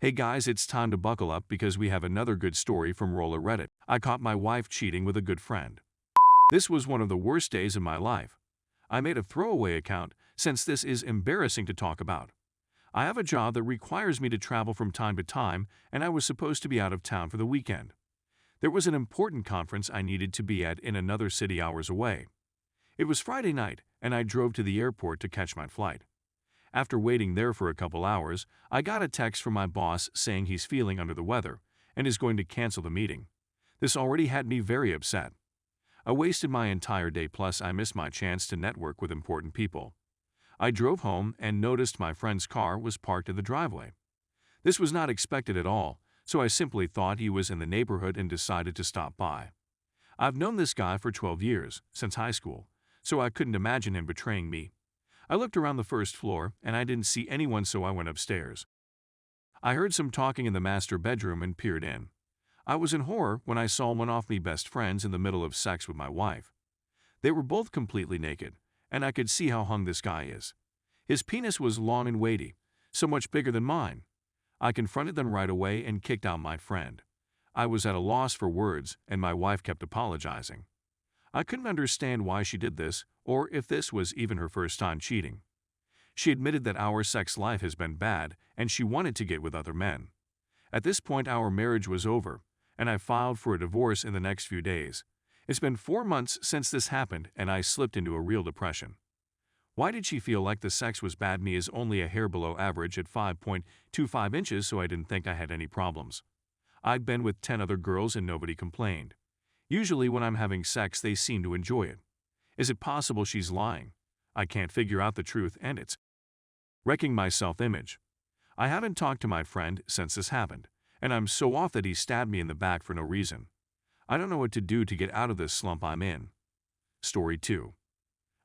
Hey guys, it's time to buckle up because we have another good story from Roller Reddit. I caught my wife cheating with a good friend. This was one of the worst days of my life. I made a throwaway account since this is embarrassing to talk about. I have a job that requires me to travel from time to time, and I was supposed to be out of town for the weekend. There was an important conference I needed to be at in another city hours away. It was Friday night, and I drove to the airport to catch my flight. After waiting there for a couple hours, I got a text from my boss saying he's feeling under the weather and is going to cancel the meeting. This already had me very upset. I wasted my entire day, plus I missed my chance to network with important people. I drove home and noticed my friend's car was parked in the driveway. This was not expected at all, so I simply thought he was in the neighborhood and decided to stop by. I've known this guy for 12 years, since high school, so I couldn't imagine him betraying me. I looked around the first floor and I didn't see anyone, so I went upstairs. I heard some talking in the master bedroom and peered in. I was in horror when I saw one of my best friends in the middle of sex with my wife. They were both completely naked, and I could see how hung this guy is. His penis was long and weighty, so much bigger than mine. I confronted them right away and kicked out my friend. I was at a loss for words, and my wife kept apologizing. I couldn't understand why she did this, or if this was even her first time cheating. She admitted that our sex life has been bad, and she wanted to get with other men. At this point, our marriage was over, and I filed for a divorce in the next few days. It's been 4 months since this happened, and I slipped into a real depression. Why did she feel like the sex was bad? Me is only a hair below average at 5.25 inches, so I didn't think I had any problems. I'd been with 10 other girls and nobody complained. Usually when I'm having sex, they seem to enjoy it. Is it possible she's lying? I can't figure out the truth, and it's wrecking my self-image. I haven't talked to my friend since this happened, and I'm so off that he stabbed me in the back for no reason. I don't know what to do to get out of this slump I'm in. Story 2.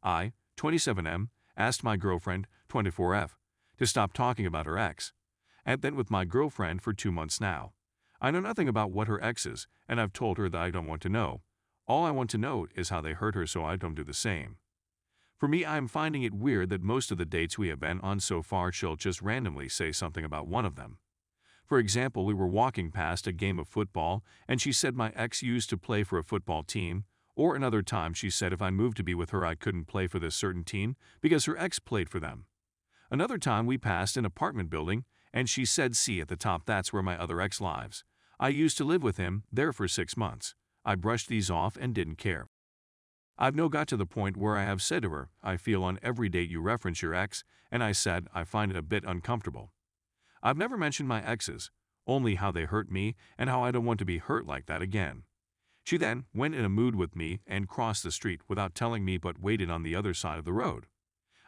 I, 27M, asked my girlfriend, 24F, to stop talking about her ex. I've been with my girlfriend for 2 months now. I know nothing about what her ex is, and I've told her that I don't want to know. All I want to know is how they hurt her, so I don't do the same. For me, I'm finding it weird that most of the dates we have been on so far, she'll just randomly say something about one of them. For example, we were walking past a game of football, and she said my ex used to play for a football team, or another time she said if I moved to be with her I couldn't play for this certain team because her ex played for them. Another time we passed an apartment building, and she said, "See at the top, that's where my other ex lives. I used to live with him there for 6 months. I brushed these off and didn't care. I've now got to the point where I have said to her, I feel on every date you reference your ex, and I said I find it a bit uncomfortable. I've never mentioned my exes, only how they hurt me and how I don't want to be hurt like that again." She then went in a mood with me and crossed the street without telling me, but waited on the other side of the road.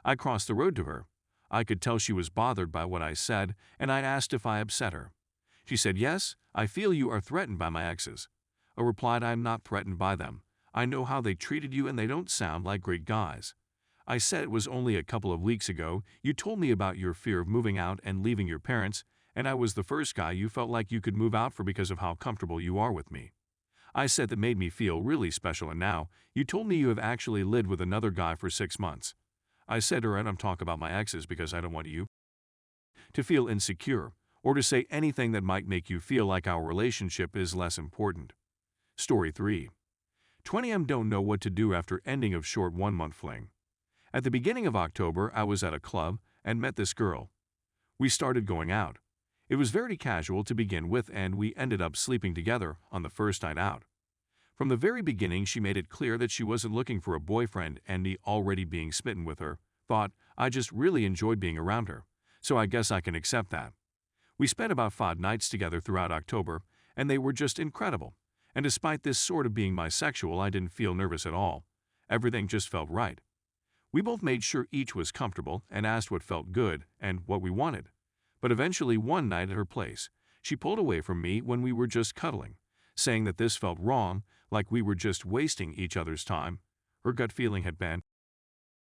I crossed the road to her. I could tell she was bothered by what I said, and I asked if I upset her. She said, "Yes, I feel you are threatened by my exes." I replied, "I'm not threatened by them. I know how they treated you and they don't sound like great guys." I said, "It was only a couple of weeks ago you told me about your fear of moving out and leaving your parents, and I was the first guy you felt like you could move out for because of how comfortable you are with me." I said that made me feel really special, and now you told me you have actually lived with another guy for 6 months. I said to her, "I don't talk about my exes because I don't want you to feel insecure or to say anything that might make you feel like our relationship is less important." Story 3. 20M don't know what to do after ending of short 1-month fling. At the beginning of October, I was at a club and met this girl. We started going out. It was very casual to begin with, and we ended up sleeping together on the first night out. From the very beginning, she made it clear that she wasn't looking for a boyfriend, and me, already being smitten with her, thought I just really enjoyed being around her, so I guess I can accept that. We spent about 5 nights together throughout October, and they were just incredible. And despite this sort of being bisexual, I didn't feel nervous at all. Everything just felt right. We both made sure each was comfortable and asked what felt good and what we wanted. But eventually, one night at her place, she pulled away from me when we were just cuddling, saying that this felt wrong, like we were just wasting each other's time. Her gut feeling had been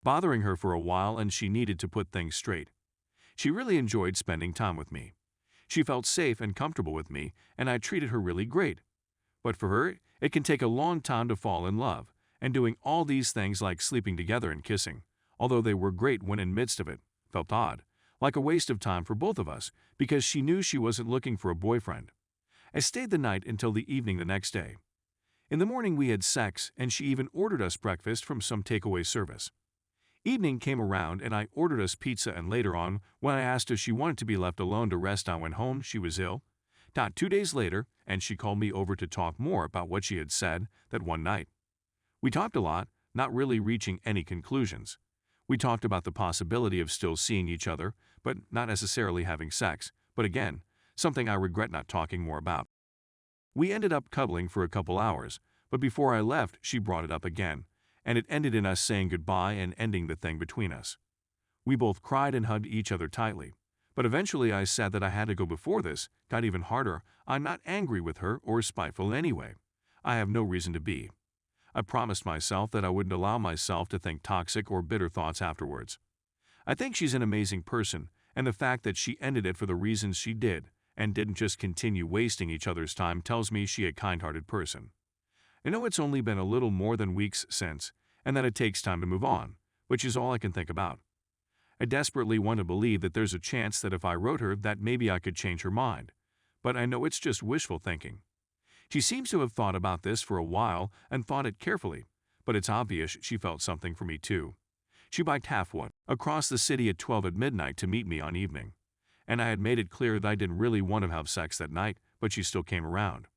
bothering her for a while, and she needed to put things straight. She really enjoyed spending time with me. She felt safe and comfortable with me, and I treated her really great. But for her, it can take a long time to fall in love, and doing all these things like sleeping together and kissing, although they were great when in midst of it, felt odd, like a waste of time for both of us because she knew she wasn't looking for a boyfriend. I stayed the night until the evening the next day. In the morning we had sex and she even ordered us breakfast from some takeaway service. Evening came around and I ordered us pizza, and later on, when I asked if she wanted to be left alone to rest, I went home, she was ill. 2 days later, and she called me over to talk more about what she had said that one night. We talked a lot, not really reaching any conclusions. We talked about the possibility of still seeing each other, but not necessarily having sex, but again, something I regret not talking more about. We ended up cuddling for a couple hours, but before I left, she brought it up again, and it ended in us saying goodbye and ending the thing between us. We both cried and hugged each other tightly, but eventually I said that I had to go. Before this got even harder, I'm not angry with her or spiteful anyway. I have no reason to be. I promised myself that I wouldn't allow myself to think toxic or bitter thoughts afterwards. I think she's an amazing person, and the fact that she ended it for the reasons she did and didn't just continue wasting each other's time tells me she's a kind-hearted person. I know it's only been a little more than weeks since, and that it takes time to move on, which is all I can think about. I desperately want to believe that there's a chance that if I wrote her that maybe I could change her mind, but I know it's just wishful thinking. She seems to have thought about this for a while and thought it carefully, but it's obvious she felt something for me too. She biked halfway across the city at 12 at midnight to meet me on evening, and I had made it clear that I didn't really want to have sex that night, but she still came around.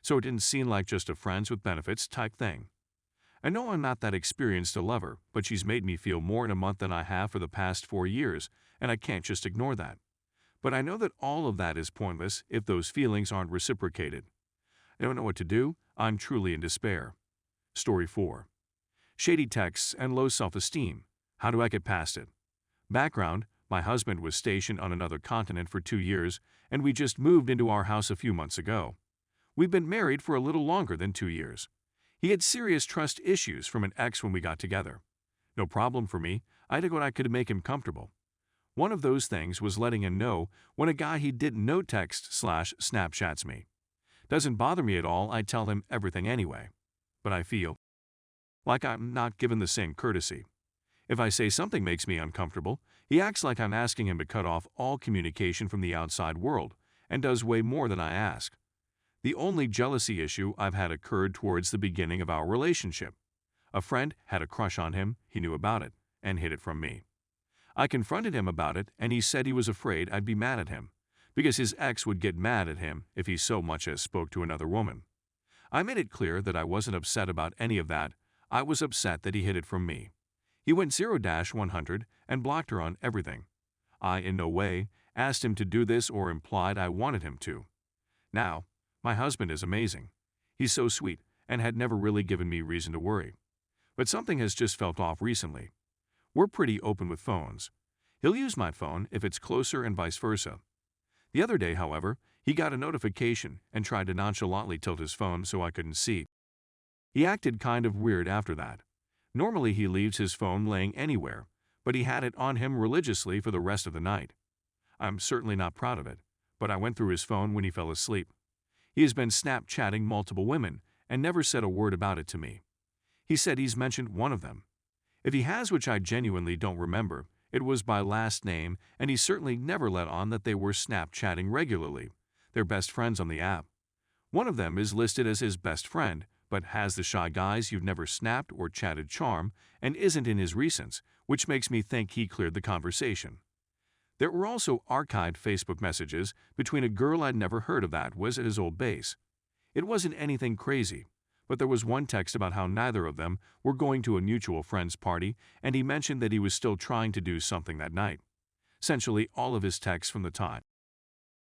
So it didn't seem like just a friends with benefits type thing. I know I'm not that experienced a lover, but she's made me feel more in a month than I have for the past 4 years, and I can't just ignore that. But I know that all of that is pointless if those feelings aren't reciprocated. I don't know what to do. I'm truly in despair. Story 4. Shady texts and low self-esteem. How do I get past it? Background: my husband was stationed on another continent for 2 years, and we just moved into our house a few months ago. We've been married for a little longer than 2 years. He had serious trust issues from an ex when we got together. No problem for me. I did what I could to make him comfortable. One of those things was letting him know when a guy he didn't know text/Snapchats me. Doesn't bother me at all, I tell him everything anyway. But I feel like I'm not given the same courtesy. If I say something makes me uncomfortable, he acts like I'm asking him to cut off all communication from the outside world, and does way more than I ask. The only jealousy issue I've had occurred towards the beginning of our relationship. A friend had a crush on him, he knew about it, and hid it from me. I confronted him about it, and he said he was afraid I'd be mad at him, because his ex would get mad at him if he so much as spoke to another woman. I made it clear that I wasn't upset about any of that. I was upset that he hid it from me. He went 0-100 and blocked her on everything. I in no way asked him to do this or implied I wanted him to. Now, my husband is amazing. He's so sweet and had never really given me reason to worry. But something has just felt off recently. We're pretty open with phones. He'll use my phone if it's closer and vice versa. The other day, however, he got a notification and tried to nonchalantly tilt his phone so I couldn't see. He acted kind of weird after that. Normally he leaves his phone laying anywhere, but he had it on him religiously for the rest of the night. I'm certainly not proud of it, but I went through his phone when he fell asleep. He has been Snapchatting multiple women and never said a word about it to me. He said he's mentioned one of them. If he has, which I genuinely don't remember, it was by last name, and he certainly never let on that they were Snapchatting regularly. They're best friends on the app. One of them is listed as his best friend, but has the shy guys you've never snapped or chatted charm, and isn't in his recents, which makes me think he cleared the conversation. There were also archived Facebook messages between a girl I'd never heard of that was at his old base. It wasn't anything crazy, but there was one text about how neither of them were going to a mutual friend's party, and he mentioned that he was still trying to do something that night. Essentially, all of his texts from the time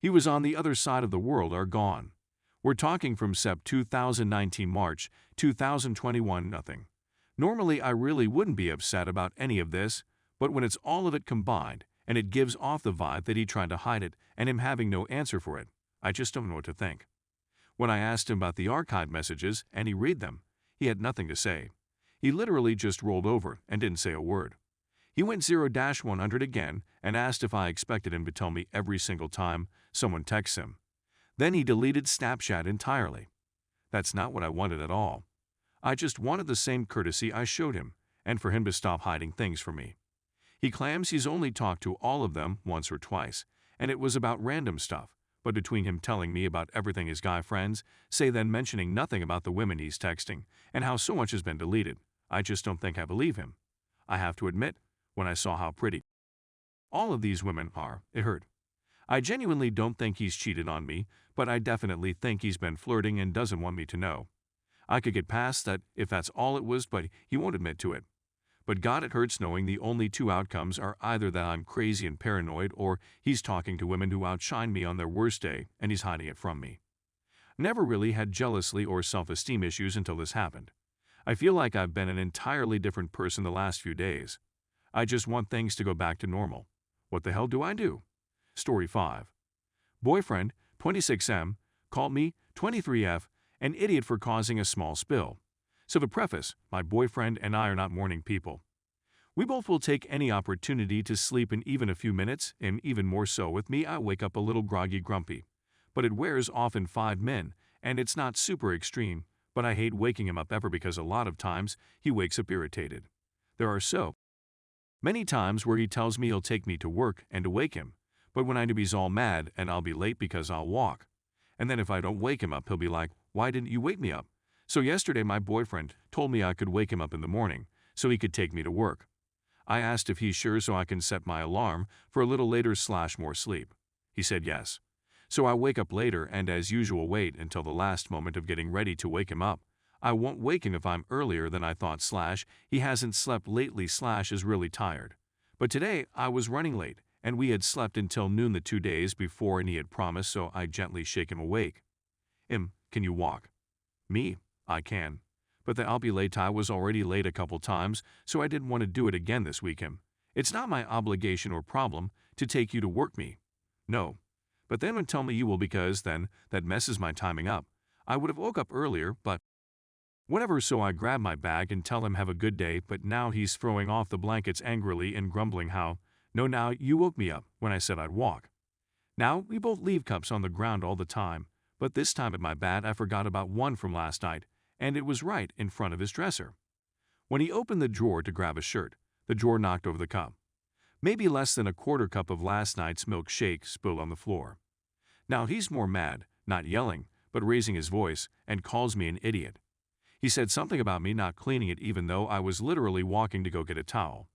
he was on the other side of the world are gone. We're talking from Sep 2019 March 2021 nothing. Normally I really wouldn't be upset about any of this, but when it's all of it combined, and it gives off the vibe that he tried to hide it and him having no answer for it, I just don't know what to think. When I asked him about the archived messages and he read them, he had nothing to say. He literally just rolled over and didn't say a word. He went 0-100 again and asked if I expected him to tell me every single time someone texts him. Then he deleted Snapchat entirely. That's not what I wanted at all. I just wanted the same courtesy I showed him, and for him to stop hiding things from me. He claims he's only talked to all of them once or twice, and it was about random stuff, but between him telling me about everything his guy friends say then mentioning nothing about the women he's texting and how so much has been deleted, I just don't think I believe him. I have to admit, when I saw how pretty all of these women are, it hurt. I genuinely don't think he's cheated on me, but I definitely think he's been flirting and doesn't want me to know. I could get past that if that's all it was, but he won't admit to it. But God, it hurts knowing the only two outcomes are either that I'm crazy and paranoid or he's talking to women who outshine me on their worst day and he's hiding it from me. Never really had jealousy or self-esteem issues until this happened. I feel like I've been an entirely different person the last few days. I just want things to go back to normal. What the hell do I do? Story 5. Boyfriend, 26M, called me, 23F, an idiot for causing a small spill. So to preface, my boyfriend and I are not morning people. We both will take any opportunity to sleep in even a few minutes, and even more so with me, I wake up a little groggy grumpy. But it wears off in 5 min, and it's not super extreme, but I hate waking him up ever because a lot of times he wakes up irritated. There are so many times where he tells me he'll take me to work and to wake him, but when I do he's all mad and I'll be late because I'll walk. And then if I don't wake him up, he'll be like, "Why didn't you wake me up?" So yesterday my boyfriend told me I could wake him up in the morning so he could take me to work. I asked if he's sure so I can set my alarm for a little later / more sleep. He said yes. So I wake up later and as usual wait until the last moment of getting ready to wake him up. I won't wake him if I'm earlier than I thought / he hasn't slept lately / is really tired. But today I was running late and we had slept until noon the 2 days before and he had promised, so I gently shake him awake. Can you walk? Me, I can. But then I'll be late. I was already late a couple times, so I didn't want to do it again this weekend. It's not my obligation or problem to take you to work me. No. But then tell me you will because then that messes my timing up. I would have woke up earlier, but whatever, so I grab my bag and tell him have a good day, but now he's throwing off the blankets angrily and grumbling how, "No, now you woke me up when I said I'd walk." Now we both leave cups on the ground all the time, but this time at my bed I forgot about one from last night, and it was right in front of his dresser. When he opened the drawer to grab a shirt, the drawer knocked over the cup. Maybe less than a quarter cup of last night's milkshake spilled on the floor. Now he's more mad, not yelling, but raising his voice, and calls me an idiot. He said something about me not cleaning it even though I was literally walking to go get a towel.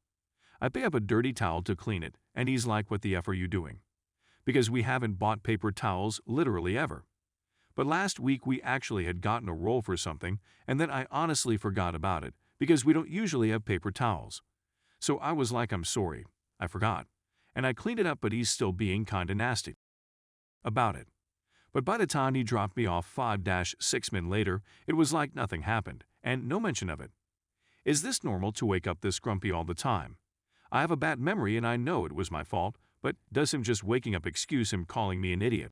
I pick up a dirty towel to clean it, and he's like, "What the F are you doing?" Because we haven't bought paper towels literally ever. But last week we actually had gotten a roll for something, and then I honestly forgot about it because we don't usually have paper towels. So I was like, "I'm sorry, I forgot." And I cleaned it up, but he's still being kinda nasty about it. But by the time he dropped me off 5-6 min later, it was like nothing happened, and no mention of it. Is this normal to wake up this grumpy all the time? I have a bad memory and I know it was my fault, but does him just waking up excuse him calling me an idiot?